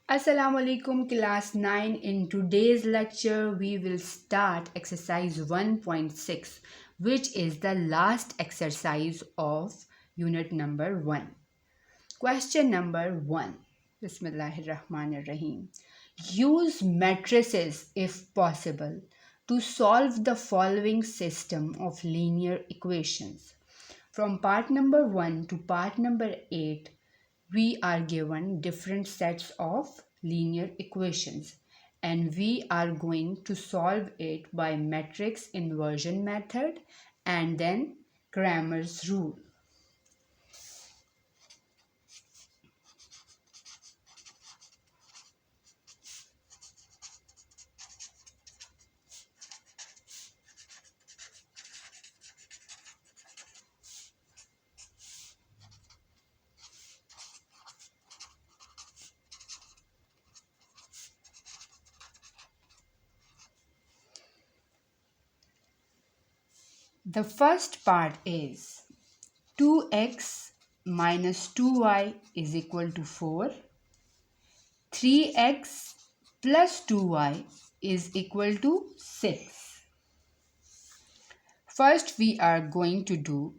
Assalamu alaikum class 9. In today's lecture we will start exercise 1.6, which is the last exercise of unit number 1. Question number 1. Bismillahirrahmanirrahim. Use matrices if possible to solve the following system of linear equations. From part number 1 to part number 8, we are given different sets of linear equations and we are going to solve it by matrix inversion method and then Cramer's rule. The first part is 2x minus 2y is equal to 4. 3x plus 2y is equal to 6. First, we are going to do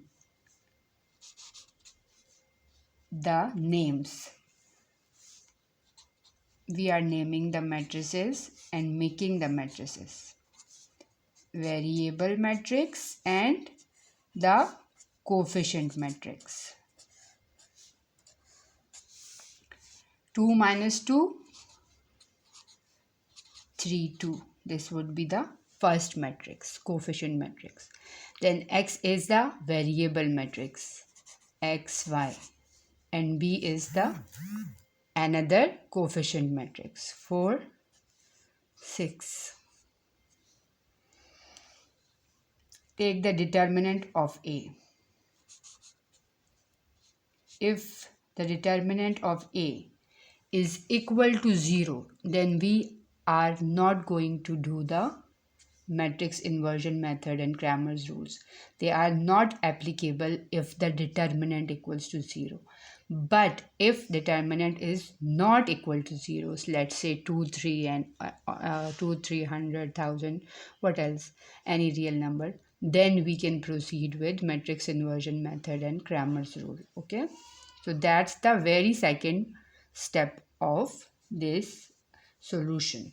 the names. We are naming the matrices and making the matrices. Variable matrix and the coefficient matrix. 2 minus 2, 3, 2. This would be the first matrix, coefficient matrix. Then X is the variable matrix, X, Y. And B is the another coefficient matrix, 4, 6. Take the determinant of A. If the determinant of A is equal to 0, then we are not going to do the matrix inversion method and Cramer's rules. They are not applicable if the determinant equals to 0. But if determinant is not equal to 0, so let's say 2, 3 and 2, 300,000, what else? Any real number, then we can proceed with matrix inversion method and Cramer's rule. Okay, so that's the very second step of this solution.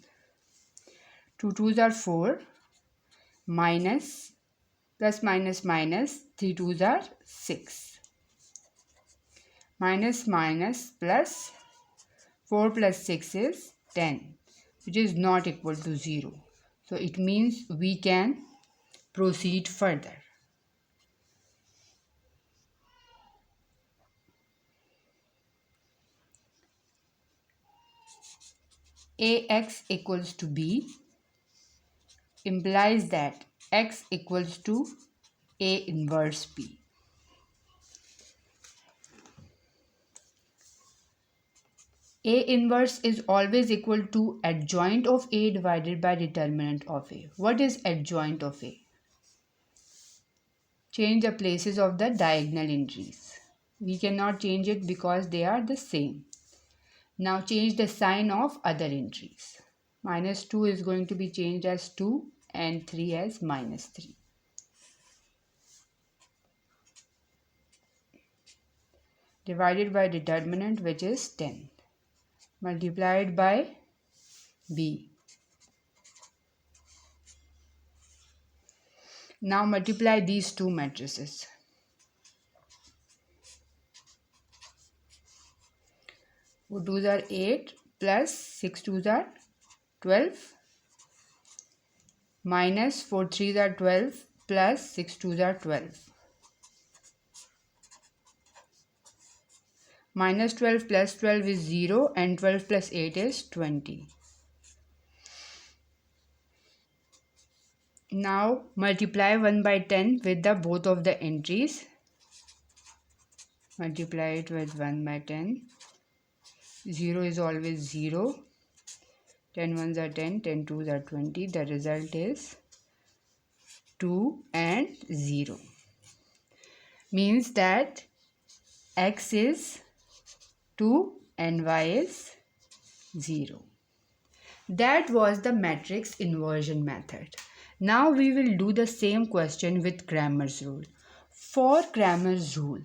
2 2s are 4, minus plus minus minus 3 2s are 6, minus minus plus 4 plus 6 is 10, which is not equal to 0. So it means we can proceed further. Ax equals to b implies that x equals to A inverse b. A inverse is always equal to adjoint of A divided by determinant of A. What is adjoint of A? Change the places of the diagonal entries. We cannot change it because they are the same. Now change the sign of other entries. Minus 2 is going to be changed as 2 and 3 as minus 3. Divided by determinant, which is 10. Multiplied by b. Now multiply these two matrices. 4 2s are 8 plus 6 2s are 12 minus 4 3s are 12 plus 6 2s are 12. Minus 12 plus 12 is 0 and 12 plus 8 is 20. Now multiply 1 by 10 with the both of the entries. Multiply it with 1 by 10. 0 is always 0. 10 ones are 10, 10 twos are 20. The result is 2 and 0. Means that x is 2 and y is 0. That was the matrix inversion method. Now we will do the same question with Cramer's rule. For Cramer's rule,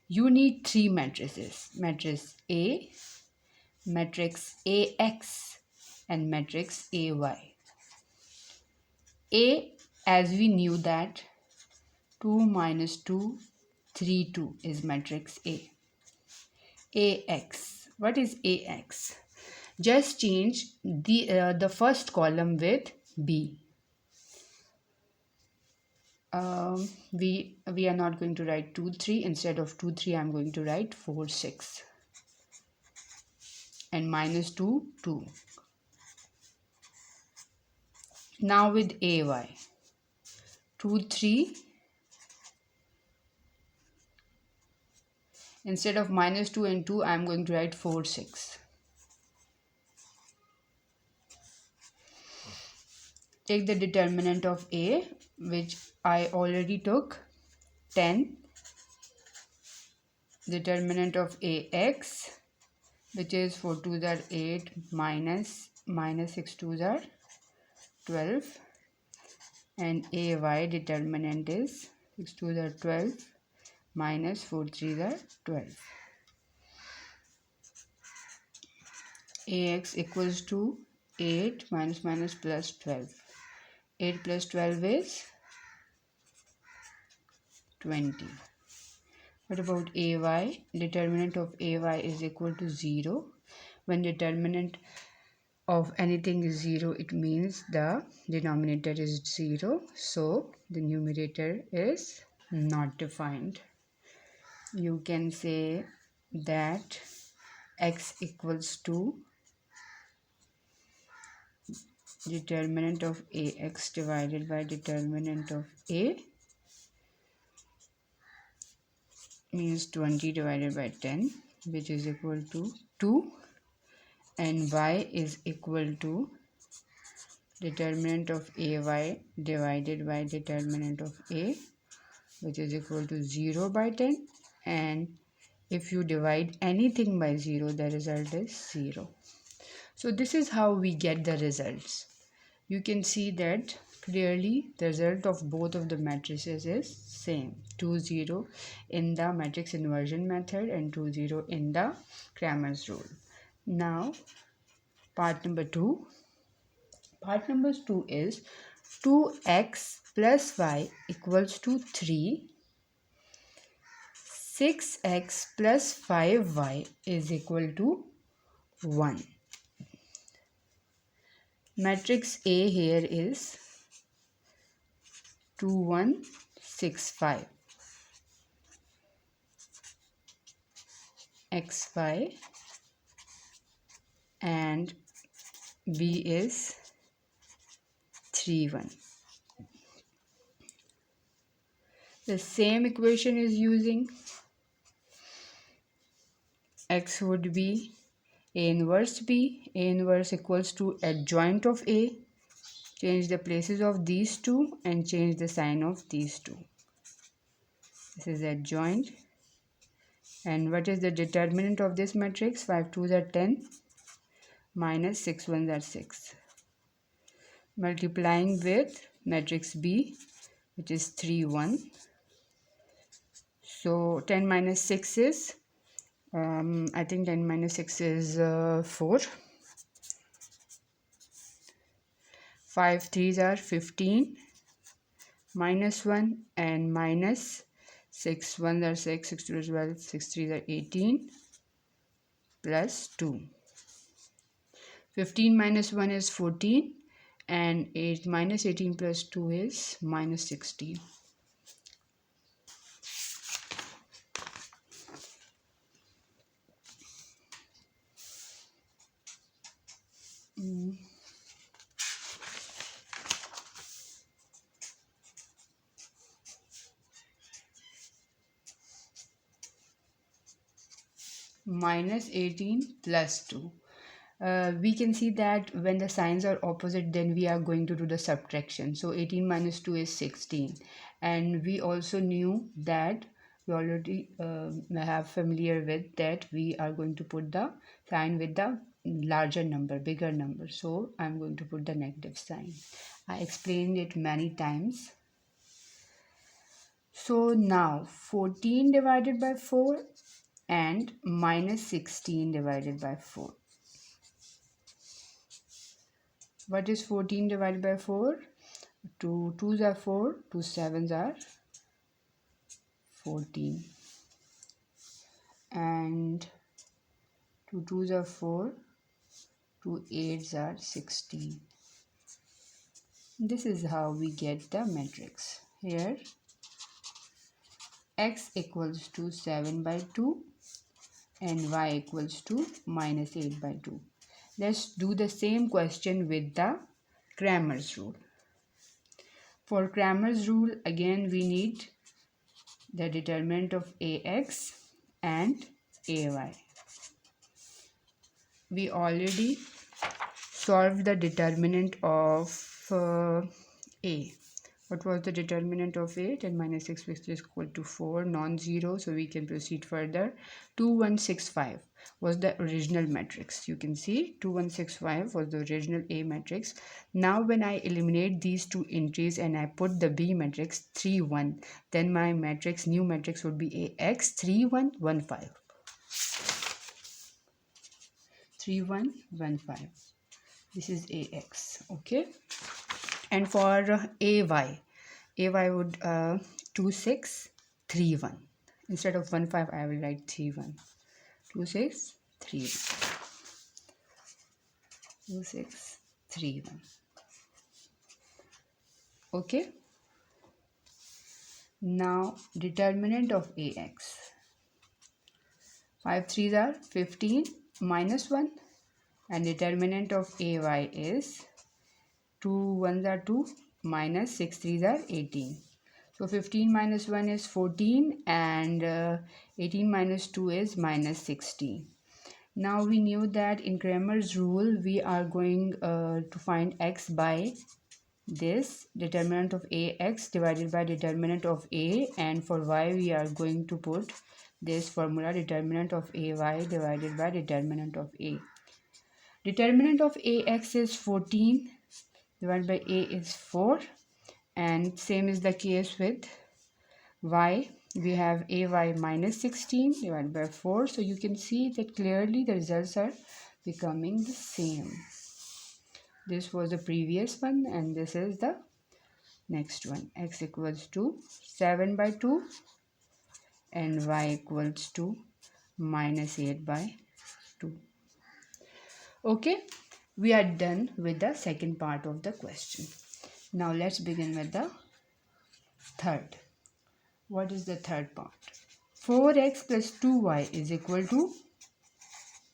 you need three matrices: matrix A, matrix AX, and matrix AY. A, as we knew that 2 minus 2, 3, 2 is matrix A. AX. What is AX? Just change the first column with B. We are not going to write 2, 3. Instead of 2, 3, I am going to write 4, 6. And minus 2, 2. Now with AY. 2, 3. Instead of minus 2 and 2, I am going to write 4, 6. Take the determinant of A, which I already took, 10. Determinant of AX, which is 4 2s are 8 minus 6 2s are 12. And AY determinant is 6 2s are 12 minus 4 3s are 12. AX equals to 8 minus plus 12. 8 plus 12 is 20. What about AY? Determinant of AY is equal to 0. When determinant of anything is 0, it means the denominator is 0. So the numerator is not defined. You can say that X equals to determinant of AX divided by determinant of A, means 20 divided by 10, which is equal to 2, and Y is equal to determinant of AY divided by determinant of A, which is equal to 0 by 10, and if you divide anything by 0, the result is 0. So this is how we get the results. You can see that clearly the result of both of the matrices is same, 2 0 in the matrix inversion method and 2 0 in the Cramer's rule. Now part number 2. Part number 2 is 2x plus y equals to 3. 6x plus 5y is equal to 1. Matrix A here is 2 1 6 5. XY and B is 3 1. The same equation is using. X would be A inverse B. A inverse equals to adjoint of A. Change the places of these two and change the sign of these two. This is adjoint. And what is the determinant of this matrix? 5 2s are 10 minus 6 1s are 6. Multiplying with matrix B, which is 3 1. So 10 minus 6 is, I think 10 minus 6 is 4. 5 3s are 15 minus 1 and minus 6 1s are 6, 6 2 is 12, 6 3s are 18 plus 2. 15 minus 1 is 14 and 8 minus 18 plus 2 is minus 16. Minus 18 plus 2. We can see that when the signs are opposite, then we are going to do the subtraction. So 18 minus 2 is 16. And we also knew that we already have familiar with that we are going to put the sign with the larger number, bigger number. So I'm going to put the negative sign. I explained it many times. So now 14 divided by 4 and minus 16 divided by 4. What is 14 divided by 4? 2 2s are 4, 2 7s are 14, and 2 2s are 4, 2 8s are 16. This is how we get the matrix. Here x equals to 7 by 2 and y equals to minus 8 by 2. Let's do the same question with the Cramer's rule. For Cramer's rule, again we need the determinant of ax and ay. We already solved the determinant of a. What was the determinant of 8? And minus 6 is equal to 4, non-zero, so we can proceed further. 2165 was the original matrix. You can see 2165 was the original A matrix. Now when I eliminate these two entries and I put the B matrix 3 1, then my matrix, new matrix would be AX 3 1 1 5. 3 1 1 5. This is AX. Okay. And for AY would 2 6 3 1. Instead of 1 5, I will write 3 1. 2 6 3 1. 2 6 3 1. Okay. Now determinant of AX. 5 3s are 15 minus 1, and determinant of AY is 2 1s are 2 minus 6 3s are 18. So 15 minus 1 is 14, and 18 minus 2 is minus 16. Now we knew that in Cramer's rule we are going to find x by this determinant of ax divided by determinant of a, and for y we are going to put this formula, determinant of ay divided by determinant of a. Determinant of ax is 14 divided by a is 4, and same is the case with y. We have ay minus 16 divided by 4, so you can see that clearly the results are becoming the same. This was the previous one and this is the next one. X equals to 7 by 2 and y equals to minus 8 by 2. Okay, we are done with the second part of the question. Now let's begin with the third. What is the third part? 4x plus 2y is equal to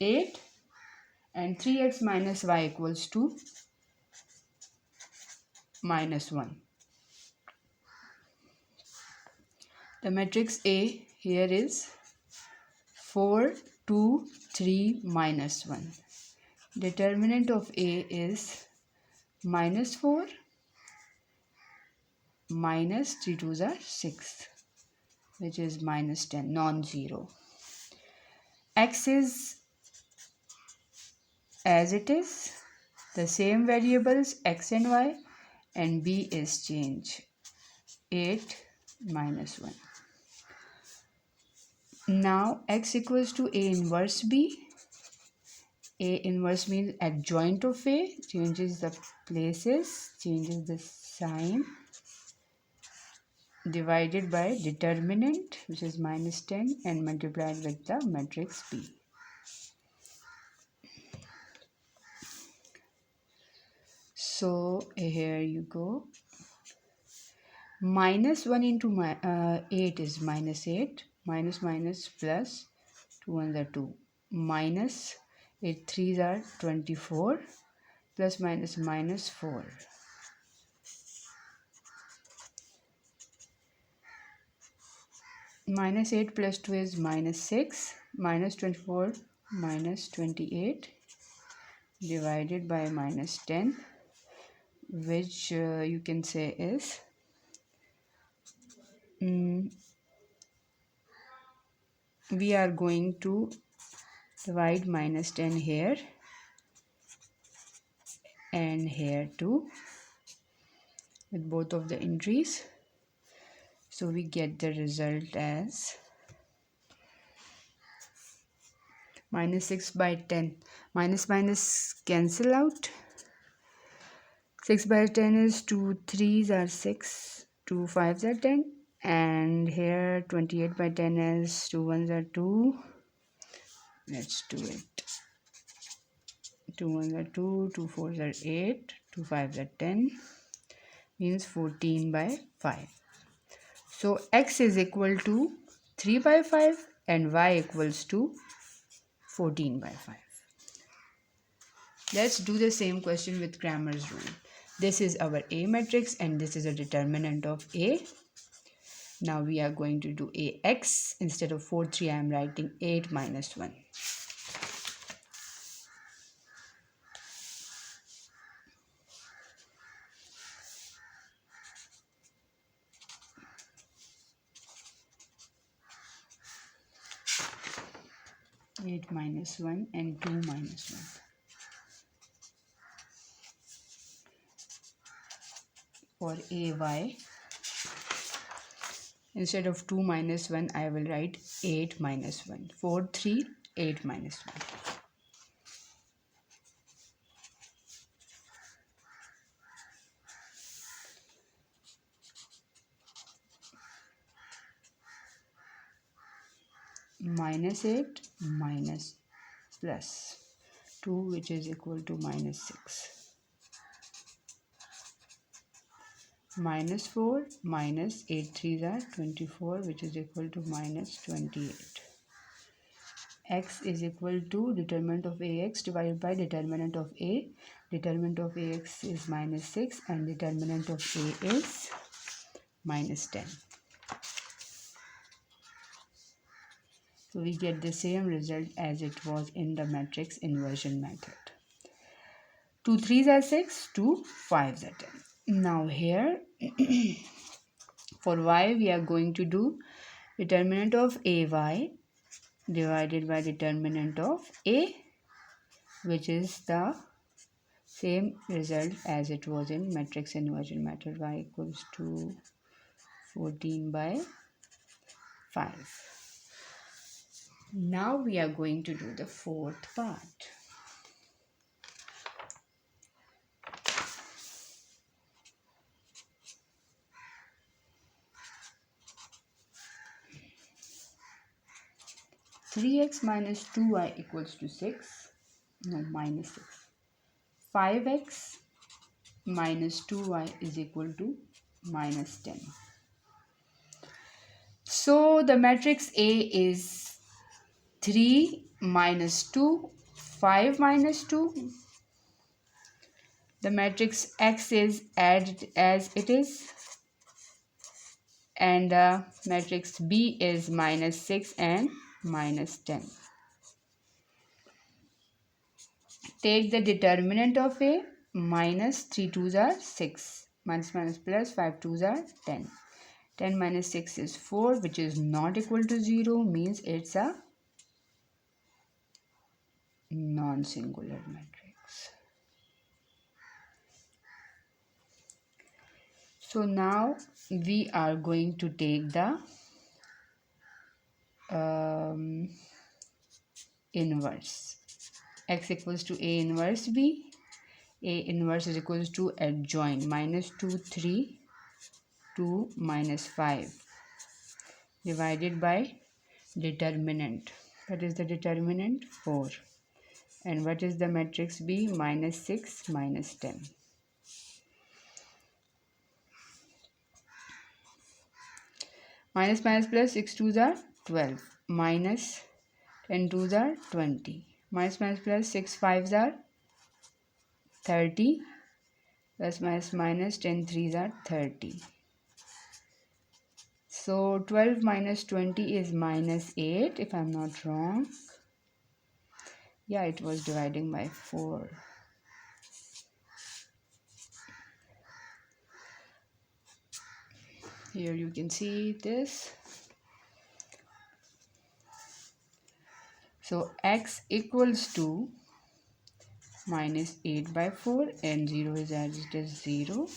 8 and 3x minus y equals to minus 1. The matrix A here is 4, 2, 3, minus 1. Determinant of A is minus 4, minus 3 2s are 6, which is minus 10, non-zero. X is as it is, the same variables x and y, and B is change, 8 minus 1. Now x equals to A inverse B. A inverse means adjoint of A, changes the places, changes the sign, divided by determinant, which is minus 10, and multiplied with the matrix B. So here you go. Minus 1 into 8 is minus 8. Minus minus plus 2 1s are 2. Minus 8 3s are 24. Plus minus minus 4. Minus 8 plus 2 is minus 6. Minus 24 minus 28 divided by minus 10, which you can say is we are going to divide minus 10 here and here 2 with both of the entries. So we get the result as minus 6 by 10. Minus minus cancel out. 6 by 10 is 2 3s are 6, 2 5s are 10, and here 28 by 10 is 2 1s are 2. Let's do it. 2 1s are 2, 2 4s are 8, 2 5s are 10, means 14 by 5. So x is equal to 3 by 5 and y equals to 14 by 5. Let's do the same question with Cramer's rule. This is our A matrix and this is a determinant of A. Now we are going to do AX. Instead of 4 3 I am writing 8 minus 1. 8 minus 1 and 2 minus 1. For AY, instead of 2 minus 1, I will write 8 minus 1. 4 3, 8 minus 1. Minus 8 minus plus 2, which is equal to minus 6. Minus 4 minus 8 3s are 24, which is equal to minus 28. X is equal to determinant of AX divided by determinant of A. Determinant of AX is minus 6 and determinant of A is minus 10. So we get the same result as it was in the matrix inversion method. 2 3s are 6, 2 5s are 10. Now here for y we are going to do determinant of AY divided by determinant of A, which is the same result as it was in matrix inversion method. Y equals to 14 by 5. Now we are going to do the fourth part. Three x minus 2y equals to 6. No, minus 6. 5x minus 2y is equal to minus 10. So the matrix A is 3 minus 2, 5 minus 2. The matrix X is added as it is. And the matrix B is minus 6 and minus 10. Take the determinant of A. Minus 3 2s are 6. Minus minus plus 5 2s are 10. 10 minus 6 is 4, which is not equal to 0, means it's a non-singular matrix. So now we are going to take the inverse. X equals to A inverse B. A inverse is equals to adjoint minus 2 3 2 minus 5 divided by determinant. What is the determinant? 4. And what is the matrix B? Minus 6 minus 10. Minus minus plus 6 2s are 12. Minus 10 2s are 20. Minus minus plus 6 5s are 30. Plus minus minus 10 3s are 30. So 12 minus 20 is minus 8, if I'm not wrong. Yeah, it was dividing by 4. Here you can see this. So x equals to minus 8 by 4, and 0 is as it is 0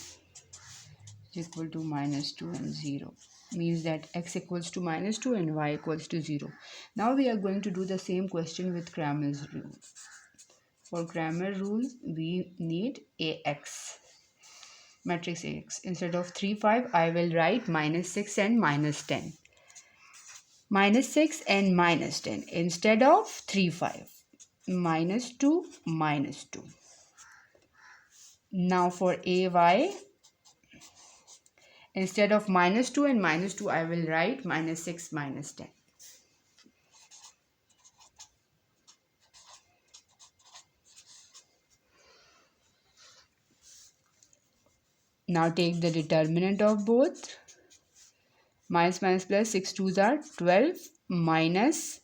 is equal to minus 2 and 0. Means that x equals to minus 2 and y equals to 0. Now we are going to do the same question with Cramer's rule. For Cramer rule, we need AX, matrix AX. Instead of 3, 5, I will write minus 6 and minus 10. Minus 6 and minus 10 instead of 3, 5. Minus 2, minus 2. Now for AY, instead of minus 2 and minus 2, I will write minus 6, minus 10. Now take the determinant of both. Minus minus plus 6 2s are 12, minus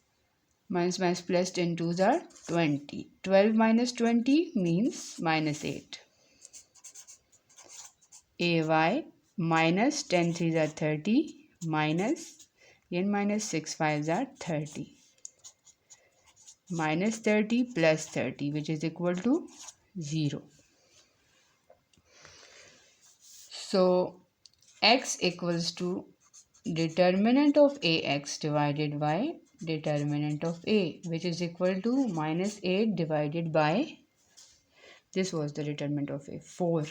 minus plus 10 2s are 20. 12 minus 20 means minus 8. AY minus 10 3s are 30, minus again minus 6 5s are 30. Minus 30 plus 30, which is equal to 0. So x equals to determinant of AX divided by determinant of A, which is equal to minus 8 divided by, this was the determinant of A, 4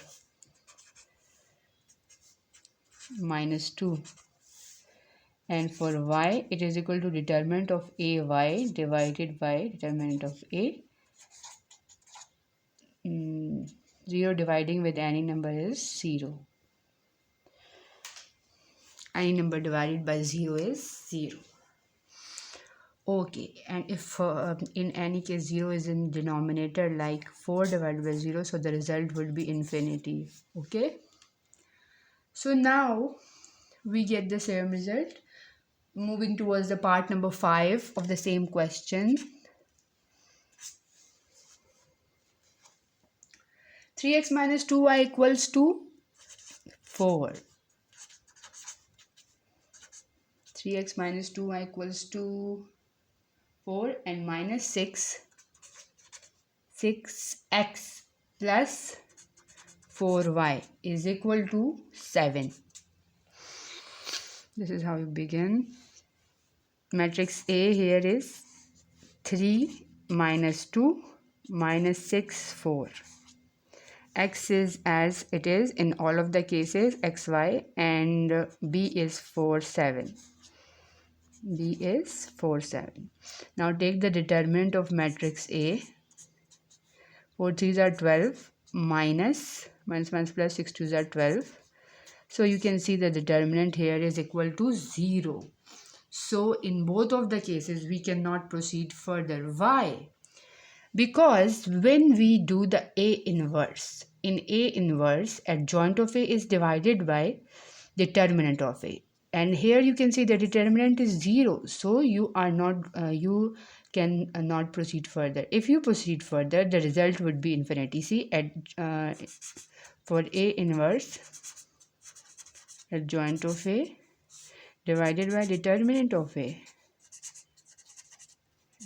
minus 2. And for y, it is equal to determinant of AY divided by determinant of A. 0 dividing with any number is 0. Any number divided by 0 is 0. Okay, and if in any case 0 is in denominator like 4 divided by 0, so the result would be infinity. Okay, so now we get the same result. Moving towards the part number 5 of the same question. 3x minus 2y equals to 4. 3x minus 2y equals to 4, and minus 6x plus 4y is equal to 7. This is how you begin. Matrix A here is 3 minus 2 minus 6 4. X is as it is in all of the cases, xy, and B is 4 7. B is 4 7. Now take the determinant of matrix A. 4 3s are 12, minus plus 6 2s are 12. So you can see the determinant here is equal to 0. So in both of the cases we cannot proceed further. Why? Because when we do the A inverse, in A inverse, adjoint of A is divided by determinant of A. And here you can see the determinant is 0. So you are not, you can not proceed further. If you proceed further, the result would be infinity. See, for A inverse, adjoint of A divided by determinant of A.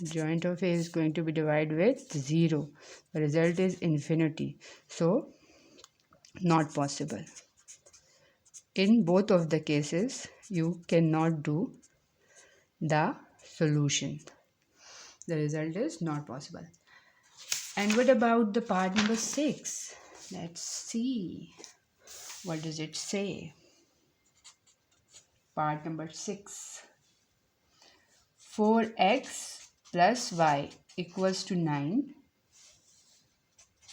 Joint of A is going to be divided with 0. The result is infinity. So, not possible. In both of the cases, you cannot do the solution. The result is not possible. And what about the part number 6? Let's see. What does it say? Part number 6. 4x plus y equals to 9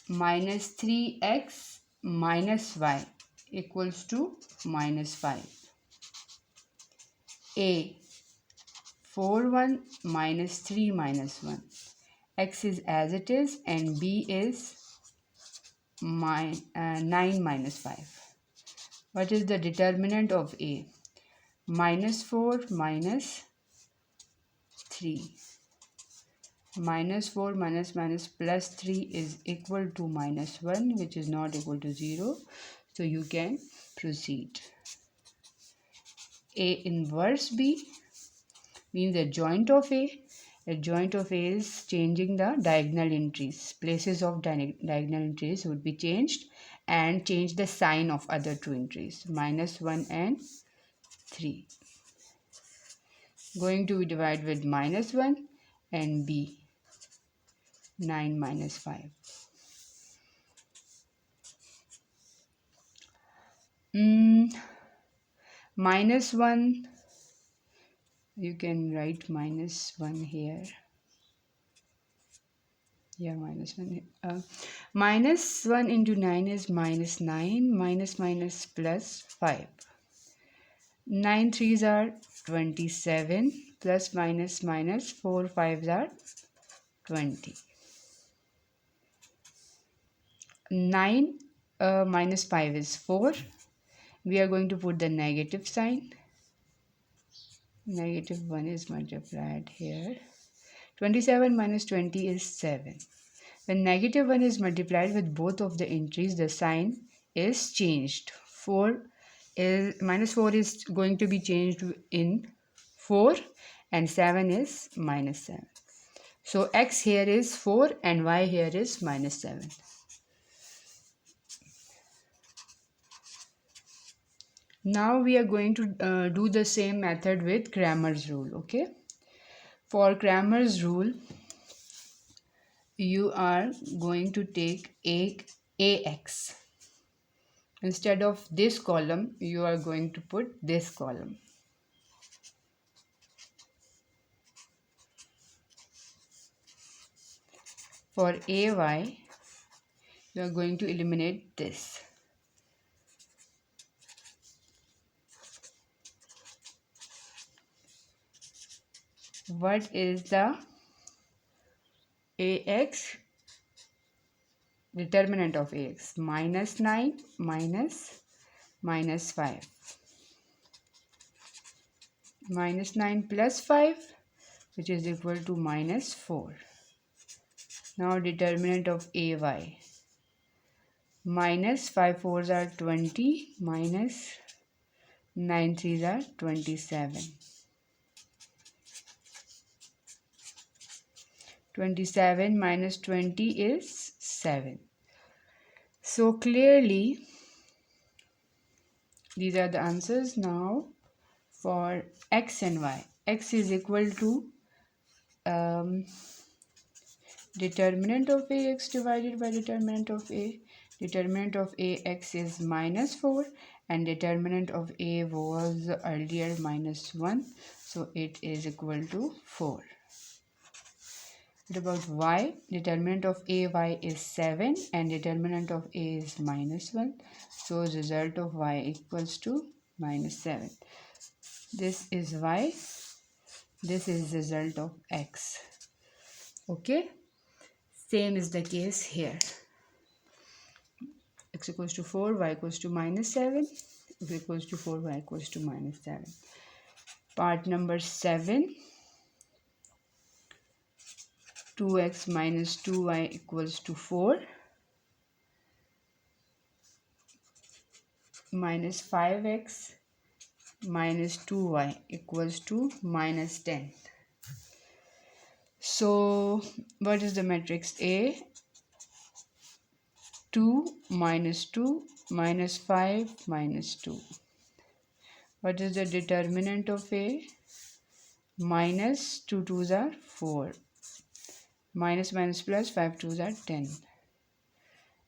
minus 3x minus y equals to minus 5. A 4 1 minus 3 minus 1. X is as it is and B is 9 minus 5. What is the determinant of A? Minus 4 minus 3. Minus 4 minus plus 3 is equal to minus 1, which is not equal to 0. So you can proceed. A inverse B means the joint of A, Adjoint of A is changing the diagonal entries. Places of diagonal entries would be changed, and change the sign of other two entries, -1 and 3. Going to be divided with -1 and B, 9 minus 5. -1, you can write -1 here. Yeah, -1. -1 into 9 is -9, minus plus 5. 9 threes are 27, plus minus 4 fives are 20. 9 minus 5 is 4. We are going to put the negative sign. -1 is multiplied here. 27 minus 20 is 7. When -1 is multiplied with both of the entries, the sign is changed. -4 is going to be changed in 4, and 7 is -7. So x here is 4 and y here is -7. Now we are going to do the same method with Cramer's rule. Okay. For Cramer's rule, you are going to take AX. Instead of this column, you are going to put this column. For AY, you are going to eliminate this. What is the AX? Determinant of AX, -9 minus 5. -9 plus 5, which is equal to -4. Now determinant of AY, -5 fours are 20, minus 9 threes are 27. 27 minus 20 is 7. So clearly, these are the answers. Now for x and y, x is equal to determinant of AX divided by determinant of A. Determinant of AX is -4 and determinant of A was earlier -1. So it is equal to 4. What about y? Determinant of AY is 7 and determinant of A is -1. So result of y equals to -7. This is y. This is result of x. Okay. Same is the case here. X equals to 4, y equals to -7. X equals to 4, y equals to -7. Part number 7. 2x minus 2y equals to 4. Minus 5x minus 2y equals to -10. So what is the matrix A? 2 minus 2 minus 5 minus 2. What is the determinant of A? Minus 2 twos are 4. Minus plus 5 twos are 10.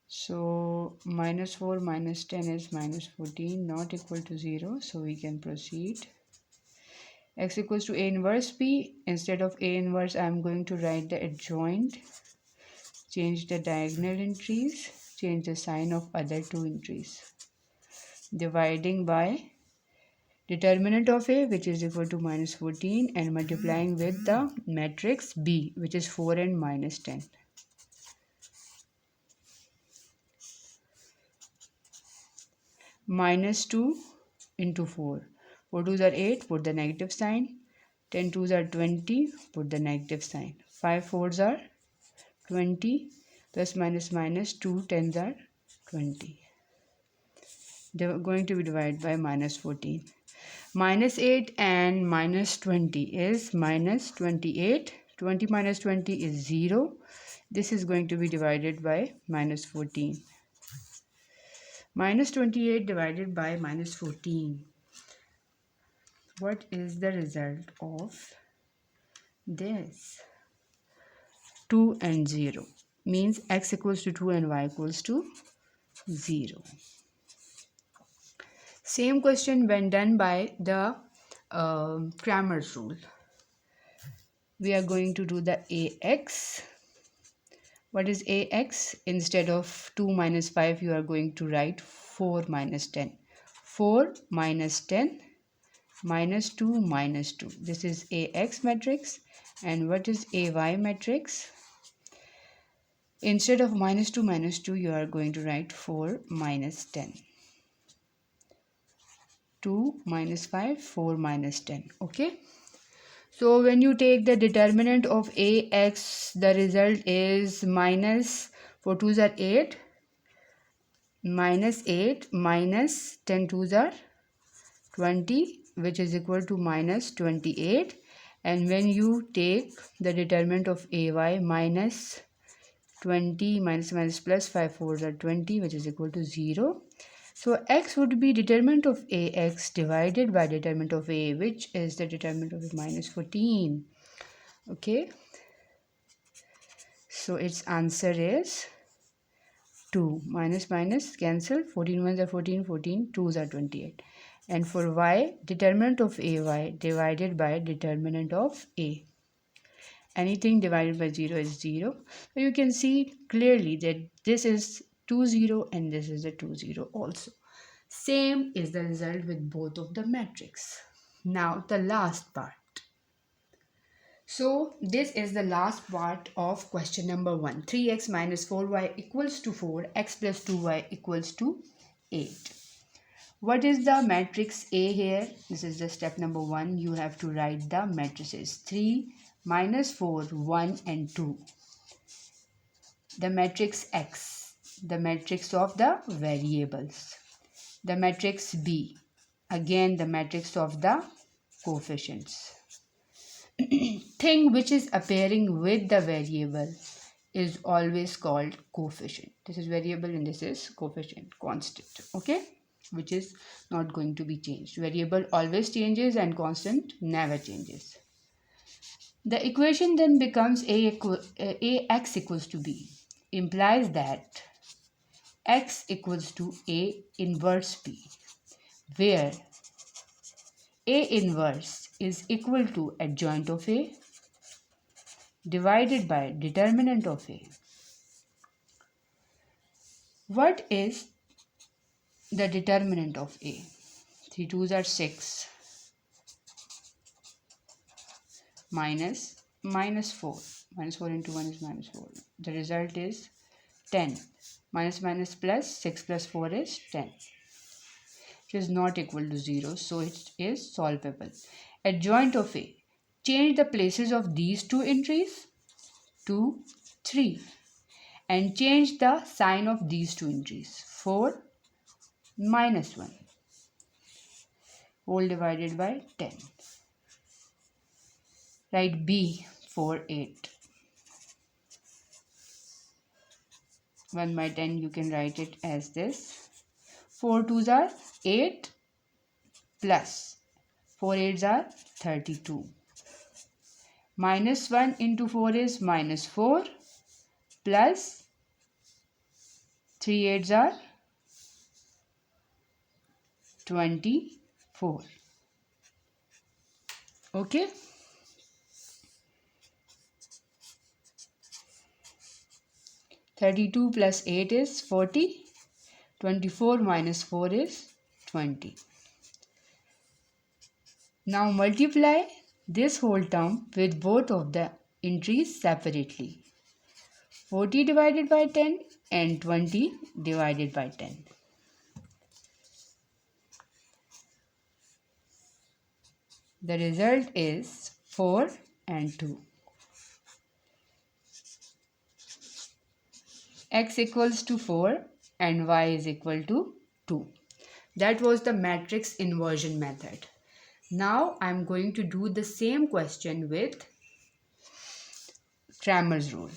So -4 minus 10 is -14, not equal to 0. So we can proceed. X equals to A inverse B. Instead of A inverse, I am going to write the adjoint. Change the diagonal entries. Change the sign of other two entries. Dividing by determinant of A, which is equal to -14, and multiplying with the matrix B, which is 4 and -10. -2 into 4. 4 twos are 8, put the negative sign. 10 twos are 20, put the negative sign. 5 fours are 20, plus minus 2 tens are 20. They are going to be divided by -14. -8 and -20 is -28. 20 minus 20 is 0. This is going to be divided by minus 14. Minus 28 divided by minus 14. What is the result of this? 2 and 0 means x equals to 2 and y equals to 0. Same question when done by the Cramer's rule. We are going to do the ax. What is ax? Instead of 2 minus 5, you are going to write 4 minus 10. 4 minus 10 minus 2 minus 2. This is ax matrix. And what is ay matrix? Instead of minus 2, you are going to write 4 minus 10. 2 minus 5, 4 minus 10. Okay. So when you take the determinant of ax, the result is minus 4 2s are 8, minus 8 minus 10 2s are 20, which is equal to minus 28. And when you take the determinant of ay, minus 20 minus plus 5 4s are 20, which is equal to 0. So x would be determinant of ax divided by determinant of a, which is the determinant of minus 14. Okay. So its answer is 2. Minus minus cancel. 14 ones are 14, 14 2s are 28. And for y, determinant of ay divided by determinant of a. Anything divided by 0 is 0. So you can see clearly that this is 2 0 and this is a 2 0 also. Same is the result with both of the matrix. Now the last part. So this is the last part of question number 1. 3x minus 4y equals to 4, x plus 2y equals to 8. What is the matrix A here? This is the step number 1. You have to write the matrices 3, minus 4, 1 and 2. The matrix X, the matrix of the variables. The matrix B, again the matrix of the coefficients. Thing which is appearing with the variable is always called coefficient. This is variable and this is coefficient, constant, okay, which is not going to be changed. Variable always changes and constant never changes. The equation then becomes ax equals to b, implies that x equals to a inverse b, where a inverse is equal to adjoint of a divided by determinant of a. What is the determinant of a? 3 2s are 6 minus 4. Minus 4 into 1 is minus 4. The result is 10. Minus plus 6 plus 4 is 10. It is not equal to 0, so it is solvable. Adjoint of a. Change the places of these two entries, 2, 3, and change the sign of these two entries, 4, minus 1, whole divided by 10. Write B for 8. 1 by 10 you can write it as this. 4 2s are 8 plus 4 8s are 32. Minus 1 into 4 is minus 4 plus 3 8s are 24. Okay. (32 plus 8 is 40. 24 minus 4 is 20. Now multiply this whole term with both of the entries separately. 40 divided by 10 and 20 divided by 10. The result is 4 and 2. X equals to 4 and y is equal to 2. That was the matrix inversion method. Now I am going to do the same question with Cramer's rule.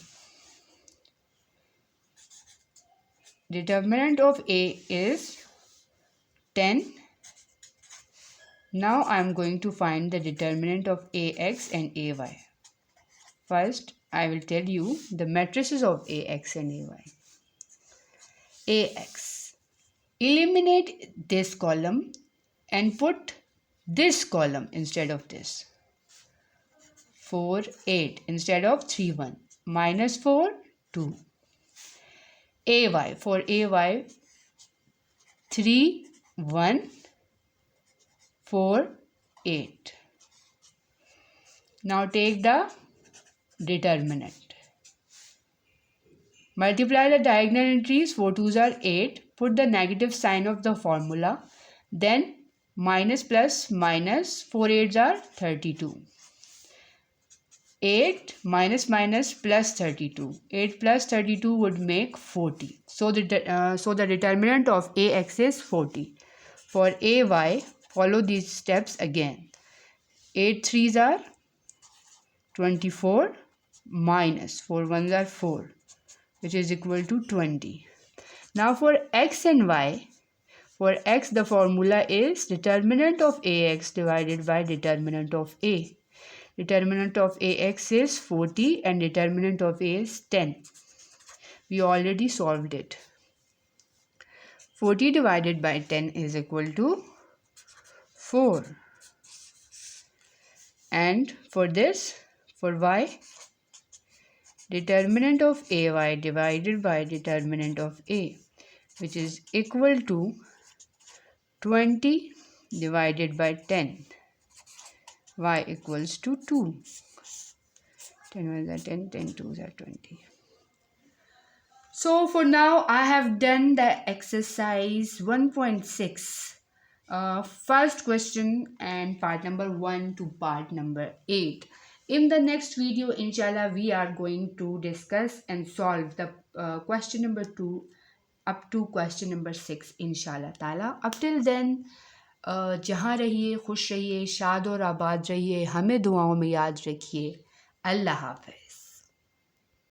Determinant of A is 10. Now I am going to find the determinant of AX and AY. First, I will tell you the matrices of AX and AY. AX. Eliminate this column and put this column instead of this. 4, 8 instead of 3, 1. Minus 4, 2. AY. For AY, 3, 1, 4, 8. Now take the determinant. Multiply the diagonal entries. 4 2s are 8. Put the negative sign of the formula. Then minus plus minus. 4 8s are 32. 8 minus minus plus 32. 8 plus 32 would make 40. So the determinant of AX is 40. For AY, follow these steps again. 8 3s are 24 minus 4 1s are 4, which is equal to 20. Now for X and Y, for X the formula is determinant of AX divided by determinant of A. Determinant of AX is 40 and determinant of A is 10. We already solved it. 40 divided by 10 is equal to 4. And for this, for Y, determinant of AY divided by determinant of A, which is equal to 20 divided by 10. Y equals to 2. 10 1s are 10, 10 2s are 20. So for now, I have done the exercise 1.6. First question and part number 1 to part number 8. In the next video, inshallah, we are going to discuss and solve the question number 2 up to question number 6, inshallah ta'ala. Up till then, जहाँ रहिए खुश रहिए शाद और आबाद रहिए हमें दुआओं में याद रखिए अल्लाह हाफ़िज़.